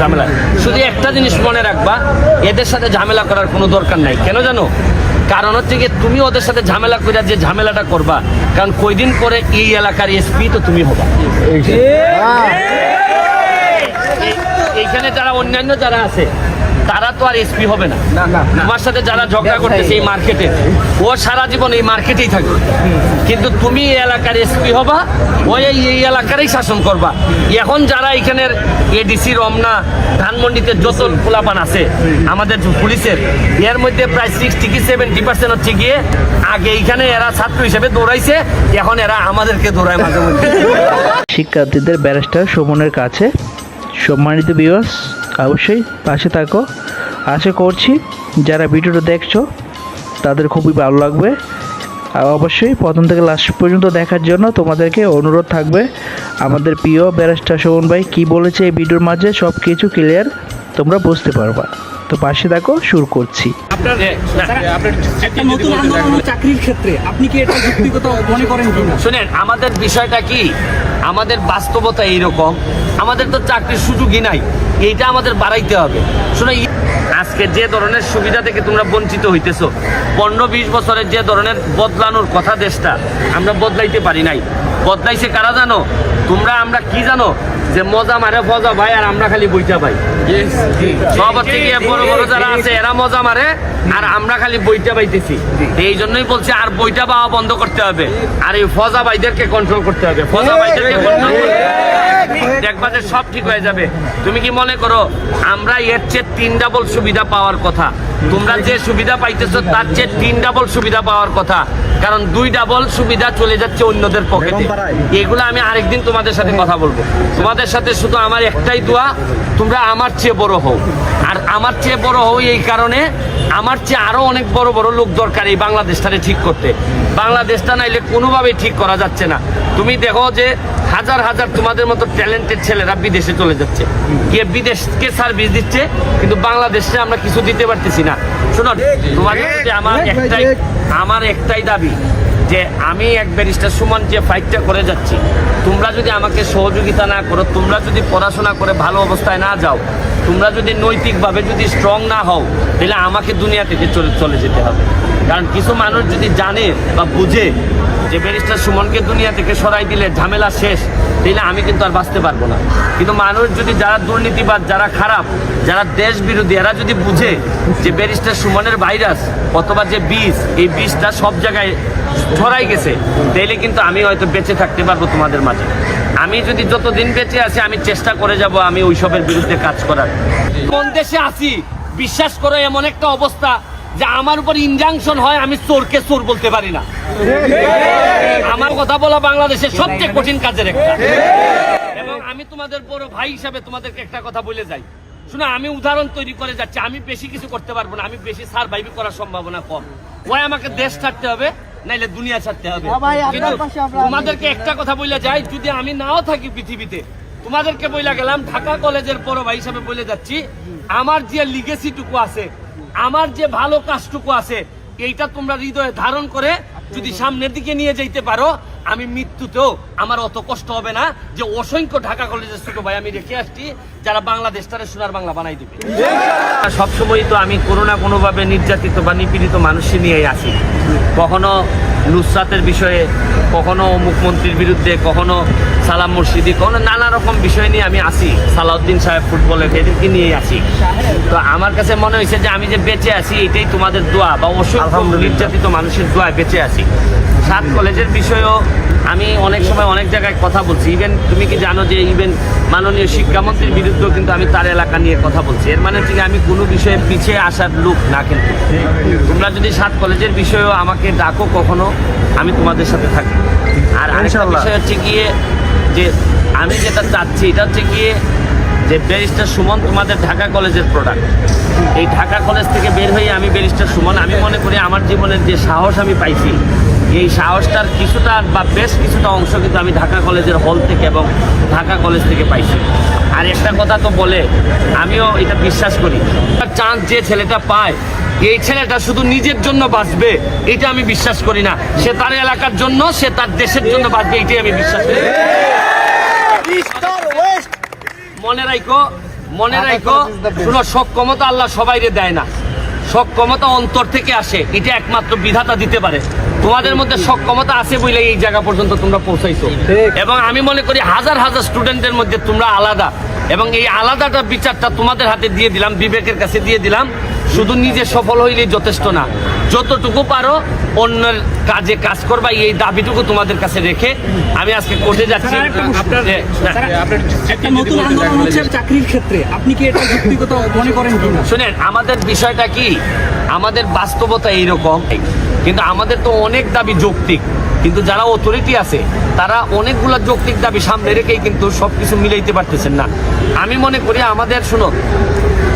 ঝামেলা। শুধু একটা জিনিস মনে রাখবা, এদের সাথে ঝামেলা করার কোনো দরকার নাই। কেন জানো? কারণ হচ্ছে কি, তুমি ওদের সাথে ঝামেলা করে যে ঝামেলাটা করবা, কারণ কয়দিন পরে এই এলাকার এসপি তো তুমি হবা। এইখানে যারা অন্যান্য যারা আছে তারা তো আর এসপি হবে না। তোমার সাথে যারা ঝগড়া করতেছে এই মার্কেটে, ও সারা জীবন এই মার্কেটেই থাকবে, কিন্তু তুমি এই এলাকার এসপি হবা, ওই এই এলাকারই শাসন করবা। এখন যারা এখানের এডিসি রমনা ধানমন্ডিতে যত পোলাপান আছে আমাদের পুলিশের, এর মধ্যে প্রায় 60-70% হচ্ছে গিয়ে আগে এইখানে এরা ছাত্র হিসেবে দৌড়াইছে, এখন এরা আমাদেরকে দৌড়ায় মাঝে মধ্যে। শিক্ষার্থীদের ব্যারিস্টার সুমনের কাছে। সম্মানিত ভিউয়ার্স, অবশ্যই পাশে থাকো। আশা করছি যারা ভিডিওটা দেখছো তাদের খুবই ভালো লাগবে। আর অবশ্যই প্রথম থেকে লাস্ট পর্যন্ত দেখার জন্য তোমাদেরকে অনুরোধ থাকবে। আমাদের প্রিয় ব্যারিস্টার সুমন ভাই কী বলেছে এই ভিডিওর মাঝে সব কিছু ক্লিয়ার তোমরা বুঝতে পারবা। তো পাশে থাকো, শুরু করছি। চাকরির ক্ষেত্রে আপনি কি এটা যুক্তিগত মনে করেন কিনা? শুনেন, আমাদের বিষয়টা কি, আমাদের বাস্তবতা এইরকম, আমাদের তো চাকরির সুযোগই নাই, এইটা আমাদের বাড়াইতে হবে। শুনে, আজকে যে ধরনের সুবিধা থেকে তোমরা বঞ্চিত হইতেছো, 15-20 বছরের যে ধরনের বদলানোর কথা দেশটা, আমরা বদলাইতে পারি নাই। বদলাইছে কারা জানো? তোমরা। আমরা কি জানো? যে মজা মারে ফজা ভাই, আর আমরা খালি বইটা পাই। সব হচ্ছে গিয়ে বড় বড় যারা আছে এরা মজা মারে, আর আমরা খালি বইটা পাইতেছি। এই জন্যই বলছি, আর বইটা পাওয়া বন্ধ করতে হবে, আর এই ফজা ভাইদেরকে কন্ট্রোল করতে হবে। ফজা ভাইদেরকে কন্ট্রোল করতে দেখবা যে সব ঠিক হয়ে যাবে। তুমি কি মনে করো আমরা এর চেয়ে 3 ডাবল সুবিধা পাওয়ার কথা? তোমরা যে সুবিধা পাইতেছো তার চেয়ে 3 ডাবল সুবিধা পাওয়ার কথা, কারণ 2 ডাবল সুবিধা চলে যাচ্ছে অন্যদের পকেটে। এগুলো আমি আরেকদিন তোমাদের সাথে কথা বলবো। তোমাদের সাথে শুধু আমার একটাই দোয়া, তোমরা আমার চেয়ে বড় হও। আর আমার চেয়ে বড় হও এই কারণে, আমার চেয়ে আরো অনেক বড় বড় লোক দরকার এই বাংলাদেশটারে ঠিক করতে। বাংলাদেশটা নাইলে কোনোভাবেই ঠিক করা যাচ্ছে না। তুমি দেখো যে হাজার হাজার তোমাদের মতো ট্যালেন্টেড ছেলেরা বিদেশে চলে যাচ্ছে, গিয়ে বিদেশকে সার্ভিস দিচ্ছে, কিন্তু বাংলাদেশে আমরা কিছু দিতে পারতেছি না। শোনো, তোমাদের প্রতি আমার একটাই দাবি, যে আমি এক ব্যারিস্টার সুমন যে ফাইটটা করে যাচ্ছি, তোমরা যদি আমাকে সহযোগিতা না করো, তোমরা যদি পড়াশোনা করে ভালো অবস্থায় না যাও, তোমরা যদি নৈতিকভাবে যদি স্ট্রং না হও, তাহলে আমাকে দুনিয়া থেকে চলে যেতে হবে। কারণ কিছু মানুষ যদি জানে বা বুঝে যে ব্যারিস্টার সুমনকে দুনিয়া থেকে সরাই দিলে ঝামেলা শেষ, তাহলে আমি কিন্তু আর বাঁচতে পারবো না। কিন্তু মানুষ যদি, যারা দুর্নীতিবাদ, যারা খারাপ, যারা দেশ বিরোধী, এরা যদি বুঝে যে ব্যারিস্টার সুমনের ভাইরাস অথবা যে বিষ, এই বিষটা সব জায়গায় ছড়াই গেছে, তাইলে কিন্তু আমি হয়তো বেঁচে থাকতে পারবো তোমাদের মাঝে। আমি যদি যতদিন বেঁচে আছি, আমি চেষ্টা করে যাব আমি ওইসবের বিরুদ্ধে কাজ করার। কোন দেশে আছি বিশ্বাস করো, এমন একটা অবস্থা যে আমার উপর ইনজাংশন হয়, আমি চোরকে চোর বলতে পারি না। আমার কথা বলা বাংলাদেশের সবচেয়ে কঠিন কাজের একটা। এবং আমি তোমাদের বড় ভাই হিসাবে তোমাদেরকে একটা কথা বলে যাই, শুনে, আমি উদাহরণ তৈরি করে যাচ্ছি। আমি বেশি কিছু করতে পারবো না, আমি বেশি সারভাইভ করার সম্ভাবনা কম। ওই আমাকে দেশ ছাড়তে হবে, নাইলে দুনিয়া ছাড়তে হবে। কিন্তু তোমাদেরকে একটা কথা বলে যাই, যদি আমি নাও থাকি পৃথিবীতে, তোমাদেরকে বলে গেলাম, ঢাকা কলেজের বড় ভাই হিসাবে বলে যাচ্ছি, আমার যে লিগেসিটুকু আছে, আমার যে ভালো কাজটুকু আছে, এইটা তোমরা হৃদয়ে ধারণ করে যদি সামনের দিকে নিয়ে যেতে পারো, আমি মৃত্যুতেও আমার অত কষ্ট হবে না যে অসংখ্য ঢাকা কলেজের ছোট ভাই আমি রেখে আসছি, যারা বাংলাদেশটারে সোনার বাংলা বানাই দিবে। সবসময় তো আমি কোনো না কোনোভাবে নির্যাতিত বা নিপীড়িত মানুষই নিয়েই আসি। কখনো নুসরাতের বিষয়ে, কখনো মুখ্যমন্ত্রীর বিরুদ্ধে, কখনো সালাম মুর্শিদি, কখনো নানা রকম বিষয় নিয়ে আমি আসি। সালাউদ্দিন সাহেব ফুটবলের, এদেরকে নিয়েই আসি। তো আমার কাছে মনে হয়েছে যে আমি যে বেঁচে আছি, এটাই তোমাদের দোয়া বা অসংখ্য নির্যাতিত মানুষের দোয়ায় বেঁচে আছি। 7 কলেজের বিষয়েও আমি অনেক সময় অনেক জায়গায় কথা বলছি। ইভেন তুমি কি জানো যে ইভেন মাননীয় শিক্ষামন্ত্রীর বিরুদ্ধেও কিন্তু আমি তার এলাকা নিয়ে কথা বলছি। এর মানে হচ্ছে আমি কোনো বিষয়ে পিছিয়ে আসার লোক না। কিন্তু তোমরা যদি 7 কলেজের বিষয়েও আমাকে ডাকো কখনো, আমি তোমাদের সাথে থাকি। আর আরেকটা বিষয় হচ্ছে গিয়ে যে আমি যেটা চাচ্ছি, এটা হচ্ছে গিয়ে যে ব্যারিস্টার সুমন তোমাদের ঢাকা কলেজের প্রোডাক্ট। এই ঢাকা কলেজ থেকে বের হয়ে আমি ব্যারিস্টার সুমন, আমি মনে করি আমার জীবনের যে সাহস আমি পাইছি, এই সাহসটার কিছুটা বা বেশ কিছুটা অংশ কিন্তু আমি ঢাকা কলেজের হল থেকে এবং ঢাকা কলেজ থেকে পাইছি। আর একটা কথা তো বলে, আমিও এটা বিশ্বাস করি, চান্স যে ছেলেটা পায়, এই ছেলেটা শুধু নিজের জন্য বাঁচবে এটা আমি বিশ্বাস করি না। সে তার এলাকার জন্য, সে তার দেশের জন্য বাঁচবে, এটাই আমি বিশ্বাস করি। মনে রাখো, মনে রাখো, শুনো, সক্ষমতা আল্লাহ সবাইরে দেয় না, সক্ষমতা অন্তর থেকে আসে, এটা একমাত্র বিধাতা দিতে পারে। তোমাদের মধ্যে সক্ষমতা আছে বলে এই জায়গা পর্যন্ত তোমরা পৌঁছাইছো, এবং আমি মনে করি হাজার হাজার স্টুডেন্টের মধ্যে তোমরা আলাদা, এবং এই আলাদাটা বিচারটা তোমাদের হাতে দিয়ে দিলাম, বিবেকের কাছে দিয়ে দিলাম। শুধু নিজে সফল হইলেই যথেষ্ট না, যতটুকু পারো অন্যের কাজে কাজ করবা, এই দাবিটুকু তোমাদের কাছে রেখে আমি আজকে কোর্টে যাচ্ছি। একটা নতুন আন্দোলন হচ্ছে চাকরির ক্ষেত্রে, আপনি কি এটা যুক্তিগত মনে করেন কিনা? শুনেন, আমাদের বিষয়টা কি, আমাদের বাস্তবতা এইরকম, কিন্তু আমাদের তো অনেক দাবি যৌক্তিক, কিন্তু যারা অথরিটি আছে তারা অনেকগুলা যৌক্তিক দাবি সামনে রেখেই কিন্তু সবকিছু মিলাইতে পারতেছেন না। আমি মনে করি আমাদের, শুনো,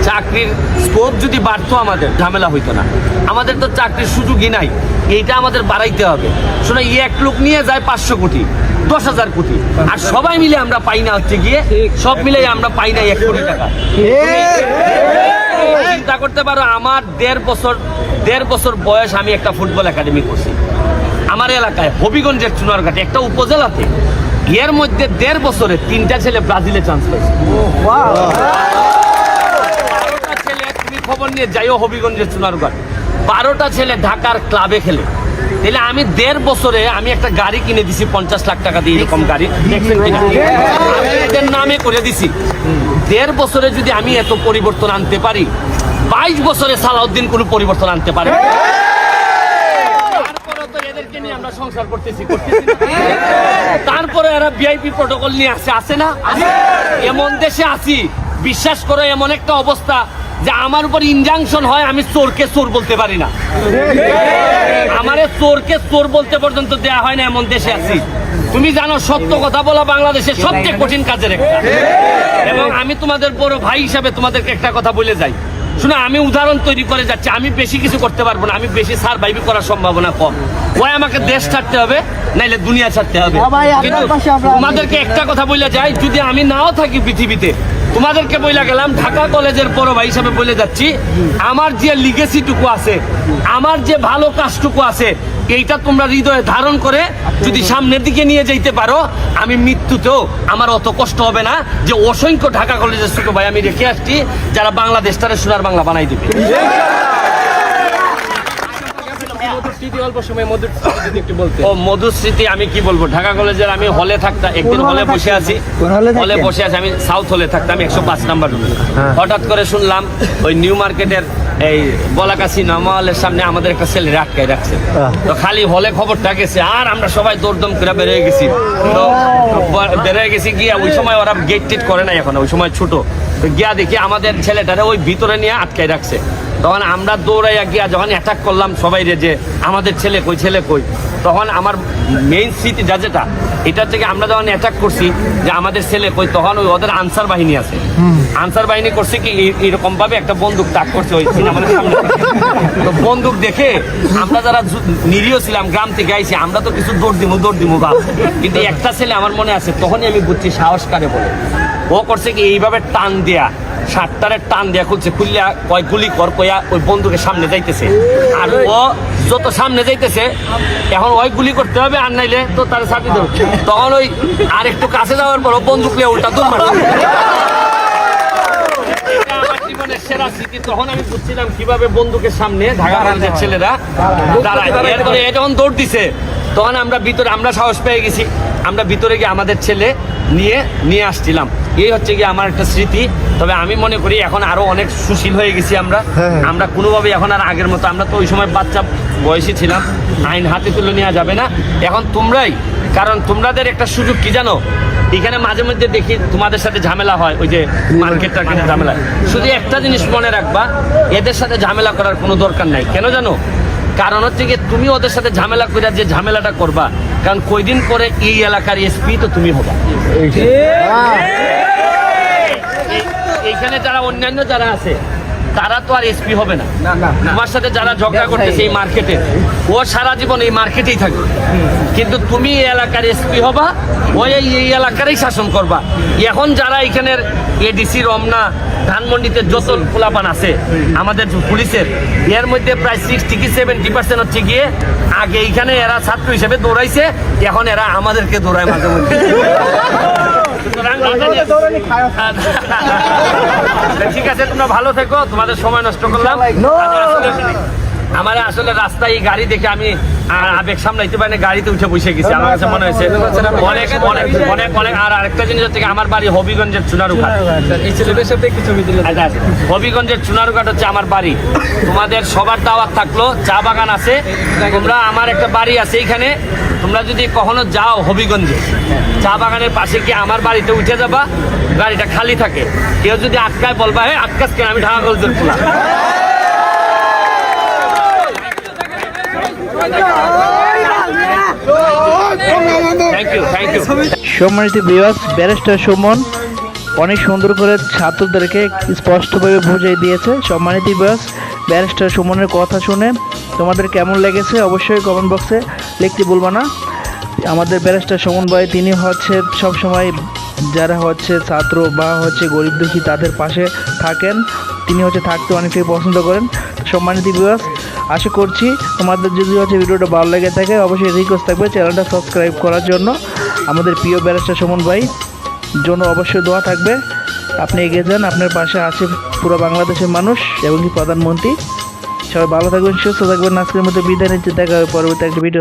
চাকরির স্কোপ যদি বাড়তো আমাদের ঝামেলা হইতো না। আমাদের তো চাকরির সুযোগই নাই, এইটা আমাদের বাড়াইতে হবে। শোনো, এক লোক নিয়ে যায় 500 কোটি, 10,000 কোটি, আর সবাই মিলে আমরা পাই না, হচ্ছে গিয়ে সব মিলে আমরা পাই না 1 কোটি টাকা। চিন্তা করতে পারো, আমার দেড় বছর বয়স আমি একটা ফুটবল একাডেমি করছি আমার এলাকায়, হবিগঞ্জের চুনারঘাটে একটা উপজেলাতে। এর মধ্যে 1.5 বছরে 3টা ছেলে ব্রাজিলে চান্স পাইছে। 12টা ছেলে, তুমি খবর নিয়ে যাইও হবিগঞ্জের চুনারঘাট, 12টা ছেলে ঢাকার ক্লাবে খেলে। তাহলে আমি 1.5 বছরে আমি একটা গাড়ি কিনে দিছি 50 লাখ টাকা দিয়ে, এরকম গাড়ি দেখছেন কিনা? আমি এদের নামে করে দিছি। 1.5 বছরে যদি আমি এত পরিবর্তন আনতে পারি, 22 বছরে সালাউদ্দিন কোনো পরিবর্তন আনতে পারে। তারপরে তো এদেরকে নিয়ে আমরা সংসার করতেছি না। তারপরে এরা ভিআইপি প্রটোকল নিয়ে আসে না? এমন দেশে আছি, বিশ্বাস করো, এমন একটা অবস্থা যে আমার উপর ইনজাংশন হয়, আমি চোরকে চোর বলতে পারি না, আমারে চোরকে চোর বলতে পর্যন্ত দেয়া হয় না, এমন দেশে আছি। তুমি জানো, সত্য কথা বলা বাংলাদেশের সবচেয়ে কঠিন কাজের একটা। এবং আমি তোমাদের বড় ভাই হিসাবে তোমাদেরকে একটা কথা বলে যাই, শুনে, আমি উদাহরণ তৈরি করে যাচ্ছি, আমি বেশি কিছু করতে পারবো না, আমি বেশি সারভাইভ করার সম্ভাবনা কম। ওই আমাকে দেশ ছাড়তে হবে, নাইলে দুনিয়া ছাড়তে হবে। কিন্তু তোমাদেরকে একটা কথা বলে যাই, যদি আমি নাও থাকি পৃথিবীতে, তোমাদেরকে বইলা গেলাম, ঢাকা কলেজের বড় ভাই হিসাবে বলে যাচ্ছি, আমার যে লিগেসিটুকু আছে, আমার যে ভালো কাজটুকু আছে, এইটা তোমরা হৃদয়ে ধারণ করে যদি সামনের দিকে নিয়ে যেতে পারো, আমি মৃত্যুতেও আমার অত কষ্ট হবে না যে অসংখ্য ঢাকা কলেজের ছোট ভাই আমি রেখে আসছি, যারা বাংলাদেশটারে সোনার বাংলা বানাই দিবে। মধুর স্মৃতি আমি কি বলবো, ঢাকা কলেজের আমি হলে থাকতাম, একদিন হলে বসে আছি, আমি সাউথ হলে থাকতাম 105 নাম্বার রুমে। হঠাৎ করে শুনলাম ওই নিউ মার্কেটের এই বলাকাশি নমহলের সামনে আমাদের একটা ছেলে আটকায় রাখছে। তো খালি হলে খবরটা গেছে, আর আমরা সবাই দৌড়দম করে বেরিয়ে গেছি। তো বেরিয়ে গেছি গিয়া, ওই সময় ওরা গেট টেট করে না, এখন ওই সময় ছোট, তো গিয়া দেখি আমাদের ছেলেটারে ওই ভিতরে নিয়ে আটকায় রাখছে। তখন আমরা দৌড়াইয়া গিয়া যখন অ্যাটাক করলাম সবাই রে, যে আমাদের ছেলে কই, তখন আমার মেইন স্মৃতি যেটা, এটা থেকে আমরা যখন অ্যাটাক করছি যে আমাদের ছেলে কই, তখন ওই ওদের আনসার বাহিনী আছে, আনসার বাহিনী করছে কি, এরকম ভাবে একটা বন্দুক তাক করছে ওই আমাদের সামনে। তো বন্দুক দেখে আমরা যারা নিরীহ ছিলাম, গ্রাম থেকে আইছি, আমরা তো কিছু দৌড় দিমু ভাব, কিন্তু একটা ছেলে আমার মনে আছে, তখনই আমি বুঝছি সাহস কারে বলে। ও করছে কি, এইভাবে টান দেয়া, শার্টটারে টান দেয়া খুলছে, খুললিয়া কয় গুলি কর কয়া ওই বন্দুকের সামনে যাইতেছে। আর ও যত সামনে যাইতেছে, এখন ওই গুলি করতে হবে, আর নাইলে তো তার চাপি দেব। তখন ওই আর একটু কাছে যাওয়ার পর ও বন্দুক নিয়ে উল্টা দৌড় মারছে। জীবনের সেরা স্মৃতি। তখন আমি বুঝছিলাম কিভাবে বন্দুকের সামনে ঢাকা কলেজের ছেলেরা দাঁড়ায়। এরপরে যখন দৌড় দিছে, তখন আমরা ভিতরে, আমরা সাহস পেয়ে গেছি, আমরা ভিতরে গিয়ে আমাদের ছেলে নিয়ে আসছিলাম। এই হচ্ছে কি আমার একটা স্মৃতি। তবে আমি মনে করি এখন আরো অনেক সুশীল হয়ে গেছি আমরা কোনোভাবে এখন আর আগের মতো, আমরা তো ওই সময় বাচ্চা বয়সী ছিলাম, আইন হাতে তুলে নেওয়া যাবে না। এখন তোমরাই, কারণ তোমাদের একটা সুযোগ কি জানো, এখানে মাঝে মধ্যে দেখি তোমাদের সাথে ঝামেলা হয়, ওই যে মার্কেট টার্কেটের ঝামেলা। শুধু একটা জিনিস মনে রাখবা, এদের সাথে ঝামেলা করার কোনো দরকার নাই। কেন জানো? কারণ হচ্ছে কি, তুমি ওদের সাথে ঝামেলা করে যে ঝামেলাটা করবা, কারণ কয়দিন পরে এই এলাকার এসপি তো তুমি হবা। এইখানে যারা অন্যান্য যারা আছে, তারা তো আর এসপি হবে না। তোমার সাথে যারা ঝগড়া করতেছে এই মার্কেটে, ও সারা জীবন এই মার্কেটেই থাকবে, কিন্তু তুমি এই এলাকার এসপি হবা, ওই এই এলাকারই শাসন করবা। এখন যারা এখানের এডিসি, রমনা, ধানমন্ডিতে যত খোলাপান আছে আমাদের পুলিশের, এর মধ্যে প্রায় 60 কি 70% হচ্ছে গিয়ে আগে এইখানে এরা ছাত্র হিসেবে দৌড়াইছে, এখন এরা আমাদেরকে দৌড়ায় মাঝে মধ্যে। ঠিক আছে, তোমরা ভালো থেকো, তোমাদের সময় নষ্ট করলাম। আমার আসলে রাস্তায় এই গাড়ি দেখে আমি আবেগ সামলাইতে পারি না, গাড়িতে উঠে বসে গেছি। আমার কাছে মনে হয়েছে অনেক অনেক অনেক অনেক। আর আরেকটা জিনিস হচ্ছে কি, আমার বাড়ি হবিগঞ্জের চুনারুঘাট। এই ছেলেদের সাথে একটু ছবি দিলে হবিগঞ্জের চুনারুঘাট হচ্ছে আমার বাড়ি। তোমাদের সবার দাওয়াত থাকলো, চা বাগান আছে, তোমরা আমার একটা বাড়ি আছে এইখানে, তোমরা যদি কখনো যাও হবিগঞ্জে, চা বাগানের পাশে কি আমার বাড়িতে উঠে যাবা, গাড়িটা খালি থাকে, কেউ যদি আটকায় বলবা হ্যাঁ আটকাস কেন, আমি ঢাকা কলেজের খোলা। Thank you, thank you. সম্মানিত ভিউয়ার্স, ব্যারিস্টার সুমন অনেক সুন্দর করে ছাত্রদেরকে স্পষ্টভাবে বুঝিয়ে দিয়েছে। সম্মানিত ভিউয়ার্স, ব্যারিস্টার সুমনের কথা শুনে তোমাদের কেমন লেগেছে অবশ্যই কমেন্ট বক্সে লিখতে ভুলবা না। আমাদের ব্যারিস্টার সুমন ভাই তিনি হচ্ছে সবসময় যারা হচ্ছে ছাত্র বা হচ্ছে গরিব দুঃখী তাদের পাশে থাকেন, তিনি হচ্ছে থাকতে অনেকটাই পছন্দ করেন। সম্মানিত ভিউয়ার্স, আশা করছি তোমাদের যদি হচ্ছে ভিডিওটা ভালো লেগে থাকে অবশ্যই রিকোয়েস্ট থাকবে চ্যানেলটা সাবস্ক্রাইব করার জন্য। আমাদের প্রিয় ব্যারিস্টার সুমন ভাই জন্য অবশ্যই দোয়া থাকবে, আপনি এগিয়ে যান, আপনার পাশে আছে পুরো বাংলাদেশের মানুষ এবং কি প্রধানমন্ত্রী। সবাই ভালো থাকবেন, সুস্থ থাকবেন। আজকের মধ্যে বিদায় নিতে, দেখা হবে পরবর্তী একটা ভিডিও।